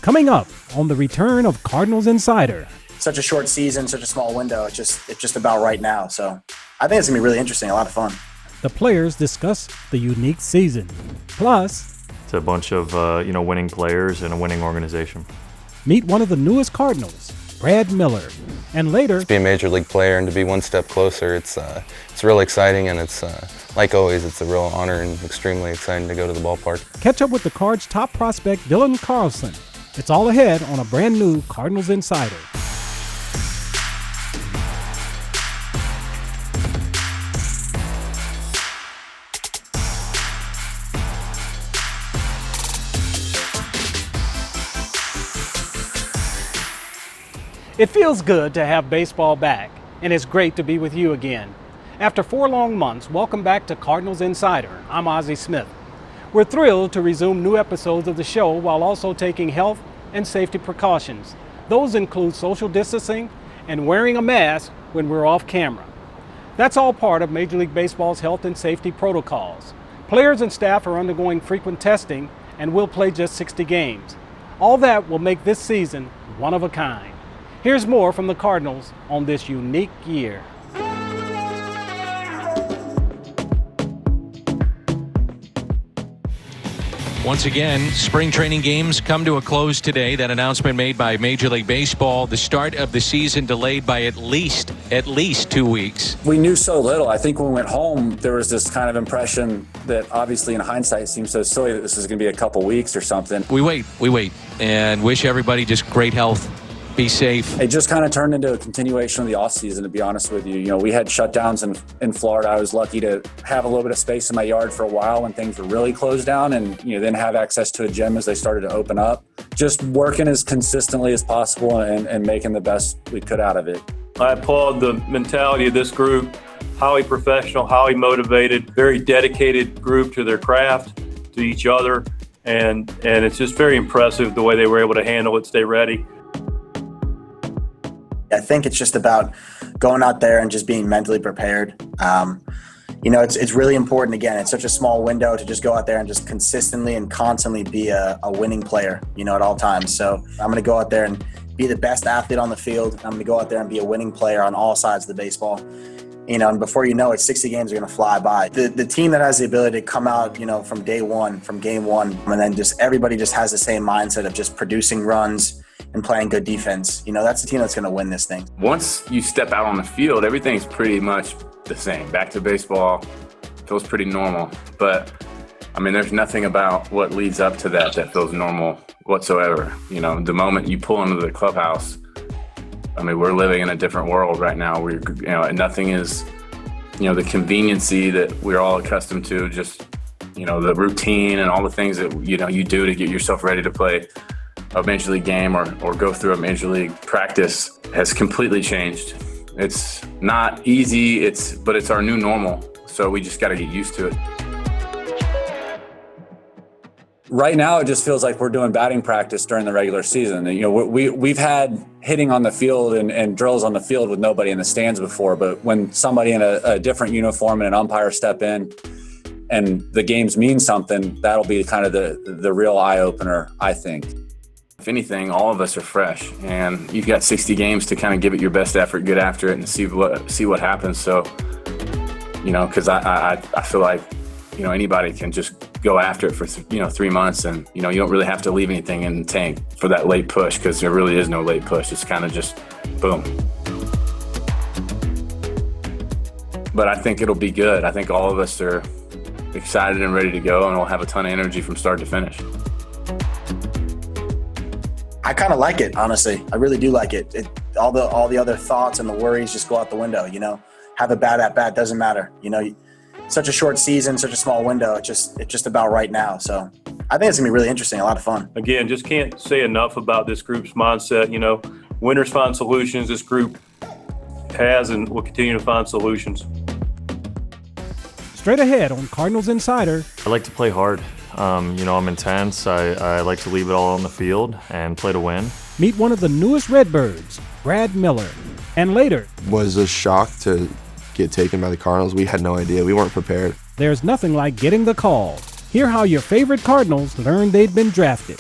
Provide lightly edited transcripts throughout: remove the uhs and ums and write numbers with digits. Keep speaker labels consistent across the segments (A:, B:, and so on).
A: Coming up on the return of Cardinals Insider.
B: Such a short season, such a small window. It's just about right now. So I think it's gonna be really interesting, a lot of fun.
A: The players discuss the unique season. Plus,
C: it's a bunch of winning players and a winning organization.
A: Meet one of the newest Cardinals, Brad Miller. And later,
D: to be a major league player and to be one step closer, it's real exciting, and it's like always, it's a real honor and extremely exciting to go to the ballpark.
A: Catch up with the Cards' top prospect, CARLSON. It's all ahead on a brand new Cardinals Insider. It feels good to have baseball back, and it's great to be with you again. After 4 long months, welcome back to Cardinals Insider. I'm OZZIE Smith. We're thrilled to resume new episodes of the show while also taking health and safety precautions. Those include social distancing and wearing a mask when we're off camera. That's all part of Major League Baseball's health and safety protocols. Players and staff are undergoing frequent testing and will play just 60 games. All that will make this season one of a kind. Here's more from the Cardinals on this unique year.
E: Once again, spring training games come to a close today. That announcement made by Major League Baseball. The start of the season delayed by at least 2 weeks.
F: We knew so little. I think when we went home, there was this kind of impression that obviously in hindsight seems so silly that this is going to be a couple weeks or something.
E: We wait, and wish everybody just great health. Be safe.
F: It just kind of turned into a continuation of the off season, to be honest with you. You know, we had shutdowns in Florida. I was lucky to have a little bit of space in my yard for a while when things were really closed down, and then have access to a gym as they started to open up. Just working as consistently as possible and making the best we could out of it.
G: I applaud the mentality of this group. Highly professional, highly motivated, very dedicated group to their craft, to each other, and it's just very impressive the way they were able to handle it, stay ready.
B: I think it's just about going out there and just being mentally prepared. It's really important. Again, it's such a small window to just go out there and just consistently and constantly be a winning player, at all times. So I'm going to go out there and be the best athlete on the field. I'm going to go out there and be a winning player on all sides of the baseball. And before you know it, 60 games are going to fly by. The team that has the ability to come out, from day one, from game one, and then just everybody just has the same mindset of just producing runs and playing good defense. That's the team that's going to win this thing.
H: Once you step out on the field, everything's pretty much the same. Back to baseball feels pretty normal. But, there's nothing about what leads up to that feels normal whatsoever. The moment you pull into the clubhouse, we're living in a different world right now. Nothing is, the conveniency that we're all accustomed to, just, the routine and all the things that, you do to get yourself ready to play a major league game or go through a major league practice has completely changed. It's not easy, but it's our new normal. So we just got to get used to it.
F: Right now, it just feels like we're doing batting practice during the regular season. We've had hitting on the field and drills on the field with nobody in the stands before, but when somebody in a different uniform and an umpire step in and the games mean something, that'll be kind of the real eye-opener, I think.
H: If anything, all of us are fresh, and you've got 60 games to kind of give it your best effort, get after it, and see what happens. So, because I feel like, anybody can just go after it for 3 months, and you don't really have to leave anything in the tank for that late push, because there really is no late push. It's kind of just boom. But I think it'll be good. I think all of us are excited and ready to go, and we'll have a ton of energy from start to finish.
B: I kind of like it, honestly. I really do like it. All the other thoughts and the worries just go out the window. Have a bad at bat, doesn't matter. Such a short season, such a small window. It's just about right now. So I think it's gonna be really interesting, a lot of fun.
G: Again, just can't say enough about this group's mindset. Winners find solutions. This group has and will continue to find solutions.
A: Straight ahead on Cardinals Insider.
C: I like to play hard. I'm intense. I like to leave it all on the field and play to win.
A: Meet one of the newest Redbirds, Brad Miller. And later,
I: was a shock to get taken by the Cardinals. We had no idea. We weren't prepared.
A: There's nothing like getting the call. Hear how your favorite Cardinals learned they'd been drafted.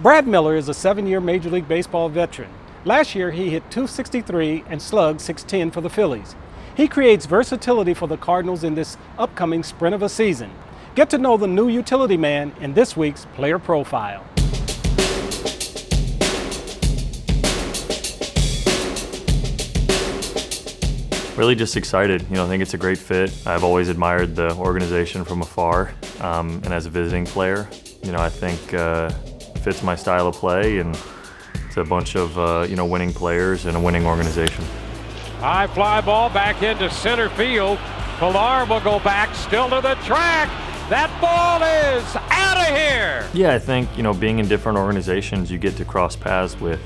A: Brad Miller is a 7-year Major League Baseball veteran. Last year, he hit .263 and slugged .610 for the Phillies. He creates versatility for the Cardinals in this upcoming sprint of a season. Get to know the new utility man in this week's Player Profile.
C: Really just excited. I think it's a great fit. I've always admired the organization from afar, and as a visiting player, I think fits my style of play, and it's a bunch of winning players and a winning organization.
J: High fly ball back into center field. Pilar will go back, still to the track. That ball is out of here.
C: Yeah, I think being in different organizations, you get to cross paths with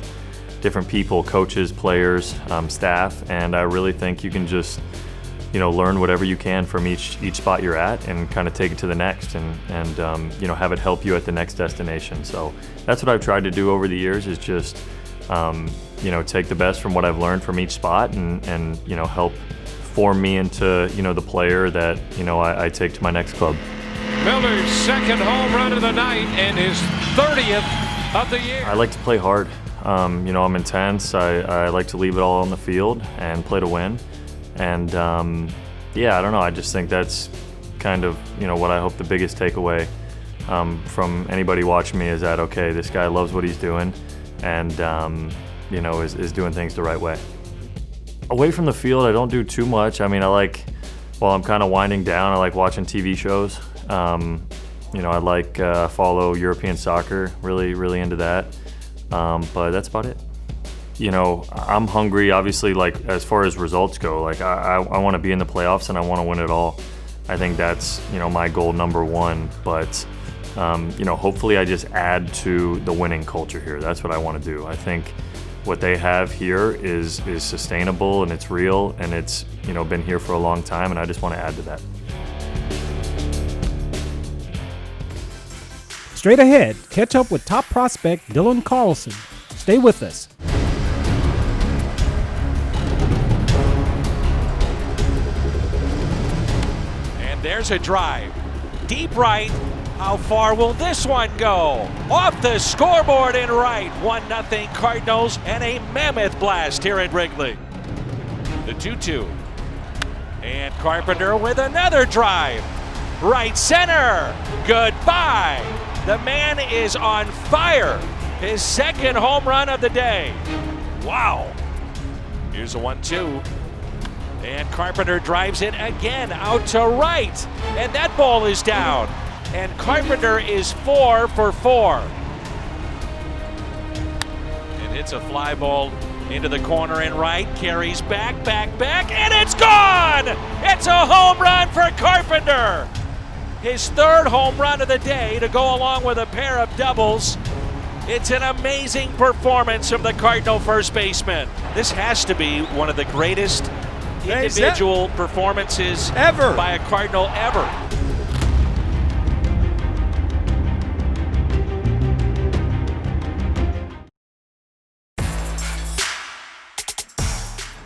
C: different people, coaches, players, staff, and I really think you can just learn whatever you can from each spot you're at and kind of take it to the next and have it help you at the next destination. So that's what I've tried to do over the years, is just take the best from what I've learned from each spot and help form me into the player that I take to my next club.
J: Miller's second home run of the night and his 30th of the year.
C: I like to play hard. I'm intense. I like to leave it all on the field and play to win. And I don't know. I just think that's kind of what I hope the biggest takeaway from anybody watching me is that, okay, this guy loves what he's doing and is doing things the right way. Away from the field, I don't do too much. I mean, while I'm kind of winding down, I like watching TV shows. I like follow European soccer, really into that. But that's about it. I'm hungry, obviously, as far as results go. I want to be in the playoffs and I want to win it all. I think that's, my goal number one. But, hopefully I just add to the winning culture here. That's what I want to do. I think what they have here is sustainable and it's real and it's, been here for a long time, and I just want to add to that.
A: Straight ahead, catch up with top prospect Dylan CARLSON. Stay with us.
E: And there's a drive. Deep right. How far will this one go? Off the scoreboard in right. 1-0 Cardinals, and a mammoth blast here at Wrigley. The 2-2. And Carpenter with another drive. Right center. Goodbye. The man is on fire. His second home run of the day. Wow. Here's a 1-2. And Carpenter drives it again out to right. And that ball is down. And Carpenter is 4 for 4. And hits a fly ball into the corner in right. Carries back, and it's gone! It's a home run for Carpenter. His third home run of the day to go along with a pair of doubles. It's an amazing performance from the Cardinal first baseman. This has to be one of the greatest individual performances
A: ever
E: by a Cardinal ever.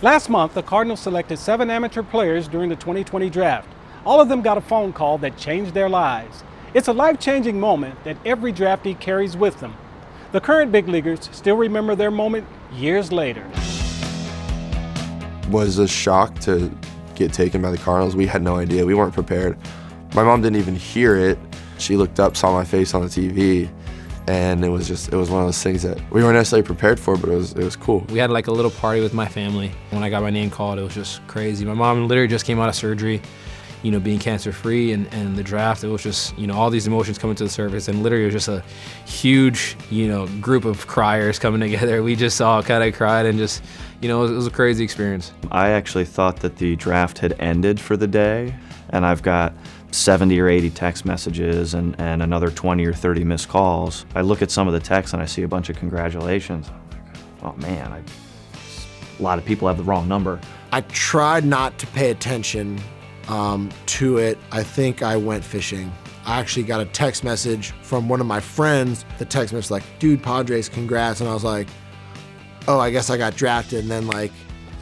A: Last month, the Cardinals selected 7 amateur players during the 2020 draft. All of them got a phone call that changed their lives. It's a life-changing moment that every draftee carries with them. The current big leaguers still remember their moment years later.
I: Was a shock to get taken by the Cardinals. We had no idea. We weren't prepared. My mom didn't even hear it. She looked up, saw my face on the TV, and it was one of those things that we weren't necessarily prepared for, but it was cool.
K: We had like a little party with my family. When I got my name called, it was just crazy. My mom literally just came out of surgery, being cancer-free, and the draft, it was just, all these emotions coming to the surface, and literally it was just a huge, group of criers coming together. We just all kind of cried and just, it was a crazy experience.
L: I actually thought that the draft had ended for the day, and I've got 70 or 80 text messages and another 20 or 30 missed calls. I look at some of the texts and I see a bunch of congratulations. Oh man, a lot of people have the wrong number.
M: I tried not to pay attention to it. I think I went fishing. I actually got a text message from one of my friends. The text message like, dude, Padres, congrats. And I was like, oh, I guess I got drafted. And then as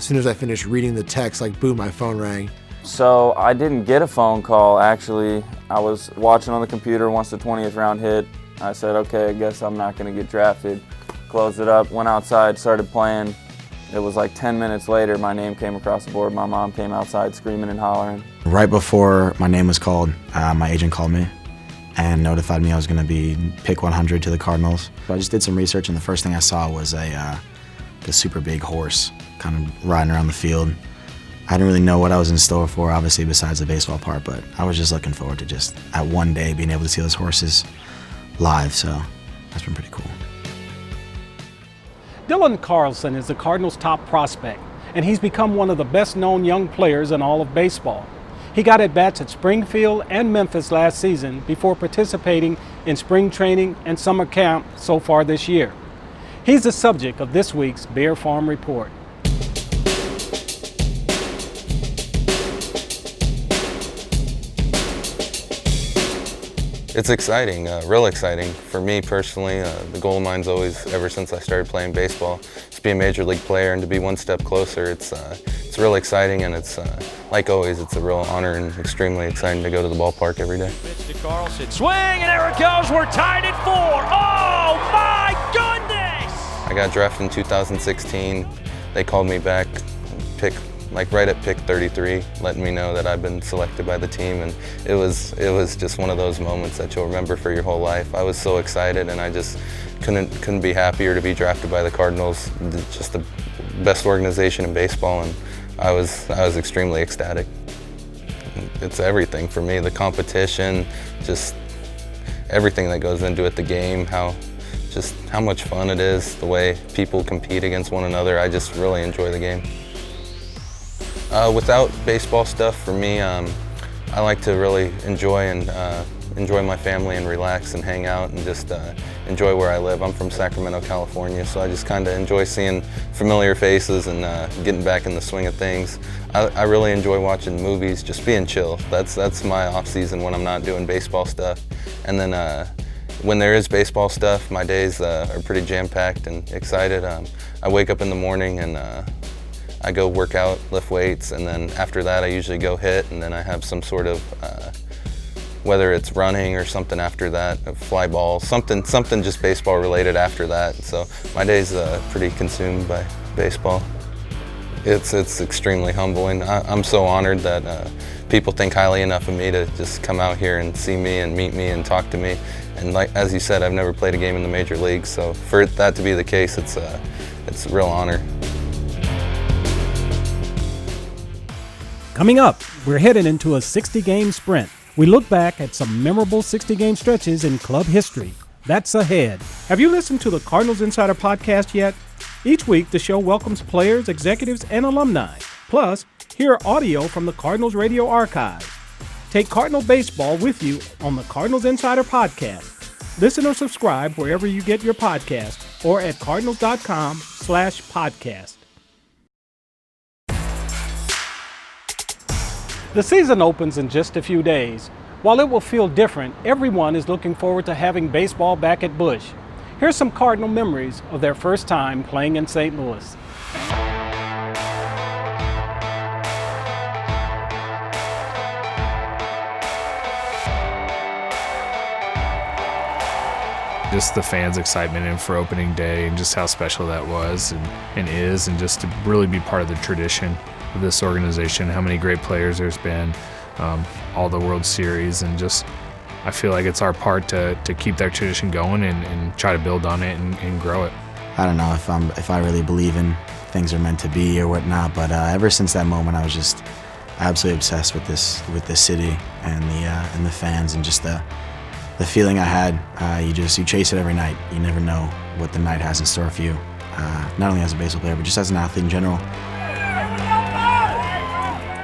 M: soon as I finished reading the text, boom, my phone rang.
N: So I didn't get a phone call, actually. I was watching on the computer once the 20th round hit, I said, okay, I guess I'm not going to get drafted. Closed it up, went outside, started playing. It was like 10 minutes later, my name came across the board. My mom came outside screaming and hollering.
B: Right before my name was called, my agent called me and notified me I was going to be pick 100 to the Cardinals. I just did some research, and the first thing I saw was a super big horse kind of riding around the field. I didn't really know what I was in store for, obviously, besides the baseball part, but I was just looking forward to just, at one day, being able to see those horses live, so that's been pretty cool.
A: Dylan CARLSON is the Cardinals' top prospect, and he's become one of the best-known young players in all of baseball. He got at-bats at Springfield and Memphis last season before participating in spring training and summer camp so far this year. He's the subject of this week's Bear Farm Report.
D: It's exciting, real exciting. For me personally, the goal of mine's always, ever since I started playing baseball, to be a major league player and to be one step closer. It's real exciting, and it's, like always, it's a real honor and extremely exciting to go to the ballpark every day.
E: Pitch to Carlson, swing, and there it goes. We're tied at 4. Oh my goodness!
D: I got drafted in 2016. They called me back, right at pick 33, letting me know that I've been selected by the team, and it was just one of those moments that you'll remember for your whole life. I was so excited, and I just couldn't be happier to be drafted by the Cardinals, just the best organization in baseball, and I was extremely ecstatic. It's everything for me, the competition, just everything that goes into it, the game, how much fun it is, the way people compete against one another. I just really enjoy the game. Without baseball stuff, for me, I like to really enjoy my family and relax and hang out and just enjoy where I live. I'm from Sacramento, California, so I just kind of enjoy seeing familiar faces and getting back in the swing of things. I really enjoy watching movies, just being chill. That's my off season when I'm not doing baseball stuff. And then when there is baseball stuff, my days are pretty jam-packed and excited. I wake up in the morning and I go work out, lift weights, and then after that I usually go hit, and then I have some sort of, whether it's running or something after that, fly ball, something just baseball related after that. So my day's pretty consumed by baseball. It's extremely humbling. I'm so honored that people think highly enough of me to just come out here and see me and meet me and talk to me. And like, as you said, I've never played a game in the major leagues, so for that to be the case, it's a real honor.
A: Coming up, we're headed into a 60-game sprint. We look back at some memorable 60-game stretches in club history. That's ahead. Have you listened to the Cardinals Insider podcast yet? Each week, the show welcomes players, executives, and alumni. Plus, hear audio from the Cardinals radio archives. Take Cardinal baseball with you on the Cardinals Insider podcast. Listen or subscribe wherever you get your podcast or at cardinals.com/podcast. The season opens in just a few days. While it will feel different, everyone is looking forward to having baseball back at Busch. Here's some Cardinal memories of their first time playing in St. Louis.
O: Just the fans' excitement and for opening day and just how special that was and is, and just to really be part of the tradition of this organization, how many great players there's been, all the World Series, and just I feel like it's our part to keep that tradition going and try to build on it and grow it.
B: I don't know if I really believe in things are meant to be or whatnot, but ever since that moment I was just absolutely obsessed with this city and the fans and just the feeling I had. You chase it every night. You never know what the night has in store for you, not only as a baseball player but just as an athlete in general.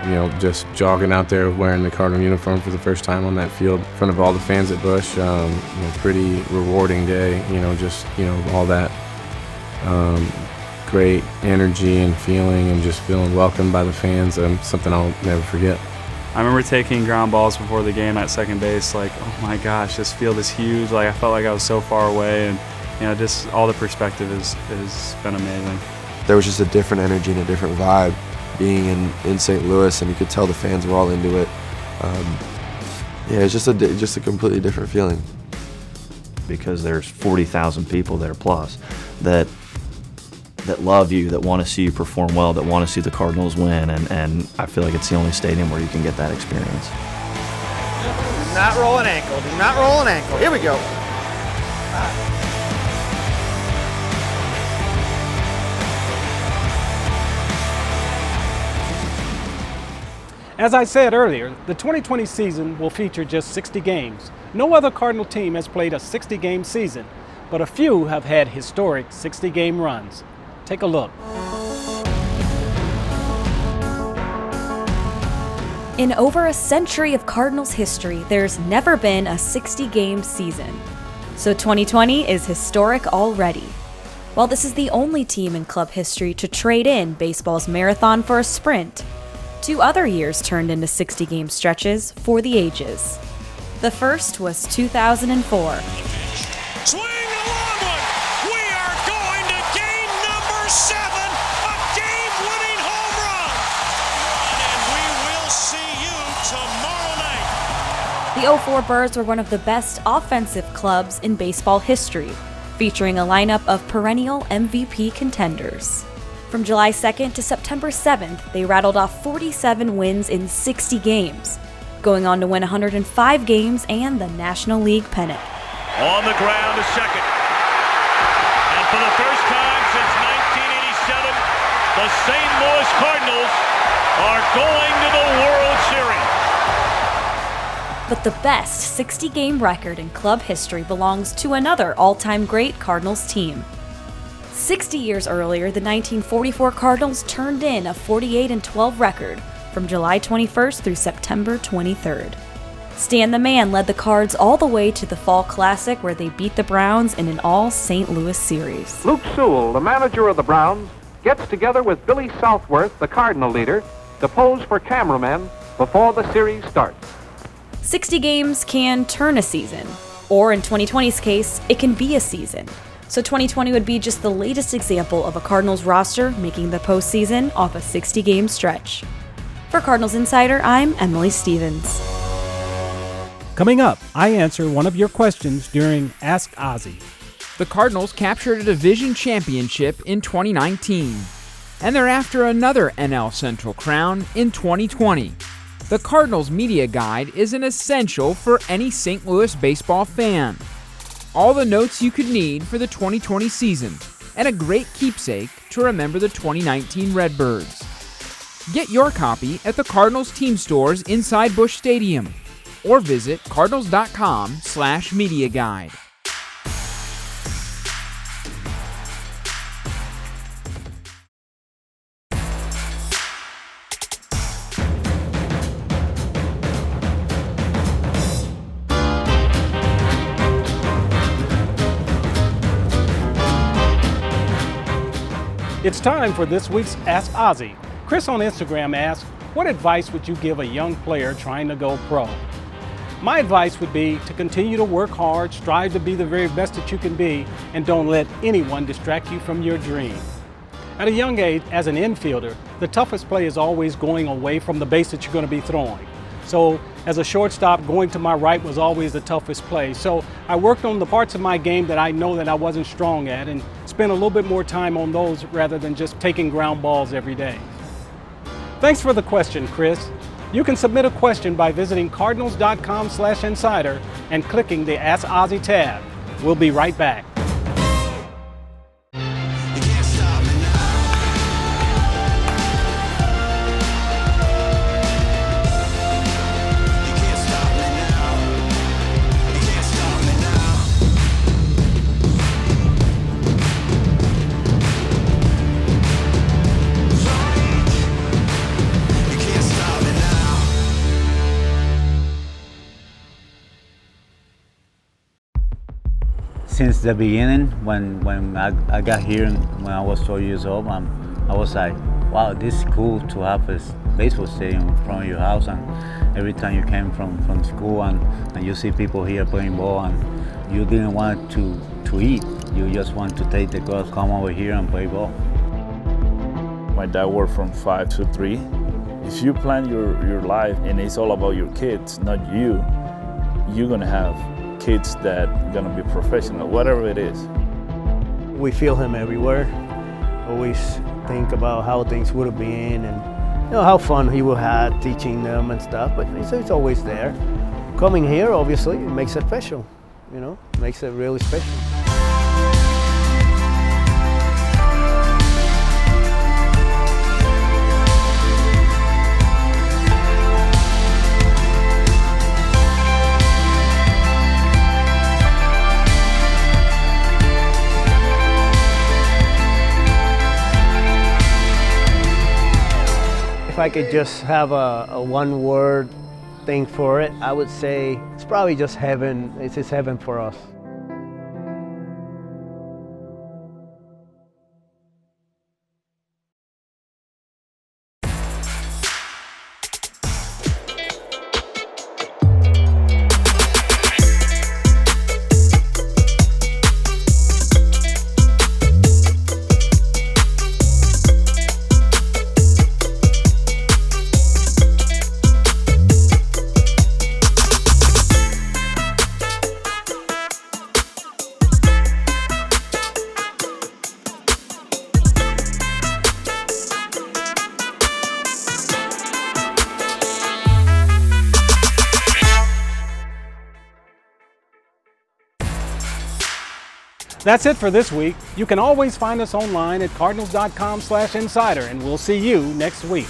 P: You know, just jogging out there wearing the Cardinal uniform for the first time on that field in front of all the fans at Busch, pretty rewarding day, all that great energy and feeling and just feeling welcomed by the fans, something I'll never forget.
Q: I remember taking ground balls before the game at second base, like, oh my gosh, this field is huge. Like, I felt like I was so far away, and just all the perspective has been amazing.
I: There was just a different energy and a different vibe being in St. Louis, and you could tell the fans were all into it. It's just a completely different feeling.
L: because there's 40,000 people there plus that love you, that want to see you perform well, that want to see the Cardinals win, and I feel like it's the only stadium where you can get that experience.
R: Do not roll an ankle. Do not roll an ankle. Here we go.
A: As I said earlier, the 2020 season will feature just 60 games. No other Cardinal team has played a 60-game season, but a few have had historic 60-game runs. Take a look.
S: In over a century of Cardinals history, there's never been a 60-game season. So 2020 is historic already. While this is the only team in club history to trade in baseball's marathon for a sprint, 2 other years turned into 60-game stretches for the ages. The first was 2004.
E: Swing a long one. We are going to game number 7, a game-winning home run. And we will see you tomorrow night.
S: The 04 Birds were one of the best offensive clubs in baseball history, featuring a lineup of perennial MVP contenders. From July 2nd to September 7th, they rattled off 47 wins in 60 games, going on to win 105 games and the National League pennant.
E: On the ground to second. And for the first time since 1987, the St. Louis Cardinals are going to the World Series.
S: But the best 60-game record in club history belongs to another all-time great Cardinals team. 60 years earlier, the 1944 Cardinals turned in a 48-12 record from July 21st through September 23rd. Stan the Man led the Cards all the way to the Fall Classic, where they beat the Browns in an all-St. Louis series.
J: Luke Sewell, the manager of the Browns, gets together with Billy Southworth, the Cardinal leader, to pose for cameramen before the series starts.
S: 60 games can turn a season, or in 2020's case, it can be a season. So 2020 would be just the latest example of a Cardinals roster making the postseason off a 60-game stretch. For Cardinals Insider, I'm Emily Stevens.
A: Coming up, I answer one of your questions during Ask Ozzie.
T: The Cardinals captured a division championship in 2019, and they're after another NL Central crown in 2020. The Cardinals Media Guide is an essential for any St. Louis baseball fan. All the notes you could need for the 2020 season, and a great keepsake to remember the 2019 Redbirds. Get your copy at the Cardinals team stores inside Busch Stadium, or visit cardinals.com/media guide.
A: It's time for this week's Ask Ozzie. Chris on Instagram asked, what advice would you give a young player trying to go pro? My advice would be to continue to work hard, strive to be the very best that you can be, and don't let anyone distract you from your dream. At a young age, as an infielder, the toughest play is always going away from the base that you're going to be throwing. So as a shortstop, going to my right was always the toughest play. So I worked on the parts of my game that I know that I wasn't strong at and spent a little bit more time on those rather than just taking ground balls every day. Thanks for the question, Chris. You can submit a question by visiting cardinals.com/insider and clicking the Ask Ozzie tab. We'll be right back.
U: Since the beginning, when I got here when I was 12 years old, I was like, wow, this is cool to have a baseball stadium in front of your house, and every time you came from school and you see people here playing ball and you didn't want to eat, you just want to take the girls, come over here and play ball.
V: My dad worked from 5 to 3. If you plan your life and it's all about your kids, not you, you're gonna have kids that are gonna be professional, whatever it is.
F: We feel him everywhere. Always think about how things would have been and how fun he would have teaching them and stuff, but it's always there. Coming here, obviously, it makes it special, makes it really special. If I could just have a one-word thing for it, I would say it's probably just heaven. It's just heaven for us.
A: That's it for this week. You can always find us online at cardinals.com/insider, and we'll see you next week.